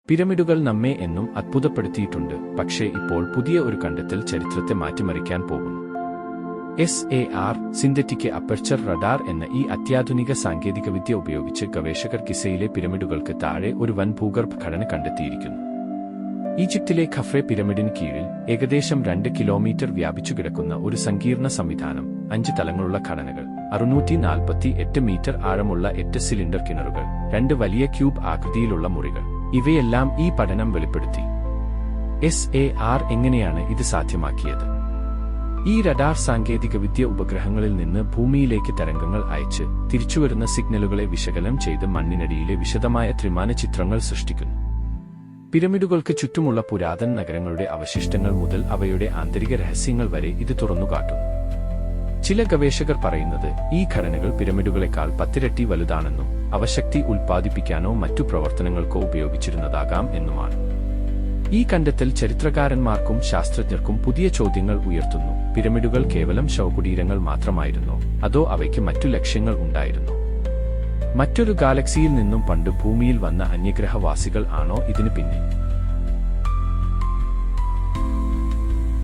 പിരമിഡുകൾ നമ്മെ എന്നും അത്ഭുതപ്പെടുത്തിയിട്ടുണ്ട്, പക്ഷേ ഇപ്പോൾ പുതിയ ഒരു കണ്ടെത്തൽ ചരിത്രത്തെ മാറ്റിമറിക്കാൻ പോകുന്നു. SAR സിന്തറ്റിക് അപ്പർച്ചർ റഡാർ എന്ന ഈ അത്യാധുനിക സാങ്കേതികവിദ്യ ഉപയോഗിച്ച് ഗവേഷകർ ഗിസയിലെ പിരമിഡുകൾക്ക് താഴെ ഒരു വൻ ഭൂഗർഭ ഘടന കണ്ടെത്തിയിരിക്കുന്നു. ഈജിപ്തിലെ ഖഫ്രെ പിരമിഡിന് കീഴിൽ ഏകദേശം 2 കിലോമീറ്റർ വ്യാപിച്ചു കിടക്കുന്ന ഒരു സങ്കീർണ സംവിധാനം, 5 തലങ്ങളുള്ള ഘടനകൾ, 648 മീറ്റർ ആഴമുള്ള 8 സിലിണ്ടർ കിണറുകൾ, 2 വലിയ ക്യൂബ് ആകൃതിയിലുള്ള മുറികൾ, ഇവയെല്ലാം ഈ പഠനം വെളിപ്പെടുത്തി. SAR എങ്ങനെയാണ് ഇത് സാധ്യമാക്കിയത്? ഈ റഡാർ സാങ്കേതികവിദ്യ ഉപഗ്രഹങ്ങളിൽ നിന്ന് ഭൂമിയിലേക്ക് തരംഗങ്ങൾ അയച്ച് തിരിച്ചുവരുന്ന സിഗ്നലുകളെ വിശകലനം ചെയ്ത് മണ്ണിനടിയിലെ വിശദമായ ത്രിമാന ചിത്രങ്ങൾ സൃഷ്ടിക്കുന്നു. പിരമിഡുകൾക്ക് ചുറ്റുമുള്ള പുരാതന നഗരങ്ങളുടെ അവശിഷ്ടങ്ങൾ മുതൽ അവയുടെ ആന്തരിക രഹസ്യങ്ങൾ വരെ ഇത് തുറന്നുകാട്ടുന്നു. ചില ഗവേഷകർ പറയുന്നത് ഈ ഘടനകൾ പിരമിഡുകളെക്കാൾ 10 ഇരട്ടി വലുതാണെന്നും അവ ശക്തി ഉൽപ്പാദിപ്പിക്കാനോ മറ്റു പ്രവർത്തനങ്ങൾക്കോ ഉപയോഗിച്ചിരുന്നതാകാം എന്നുമാണ്. ഈ കണ്ടെത്തൽ ചരിത്രകാരന്മാർക്കും ശാസ്ത്രജ്ഞർക്കും പുതിയ ചോദ്യങ്ങൾ ഉയർത്തുന്നു. പിരമിഡുകൾ കേവലം ശവകുടീരങ്ങൾ മാത്രമായിരുന്നോ, അതോ അവയ്ക്ക് മറ്റു ലക്ഷ്യങ്ങൾ ഉണ്ടായിരുന്നോ? മറ്റൊരു ഗാലക്സിയിൽ നിന്നും പണ്ട് ഭൂമിയിൽ വന്ന അന്യഗ്രഹവാസികൾ ആണോ ഇതിന് പിന്നിൽ?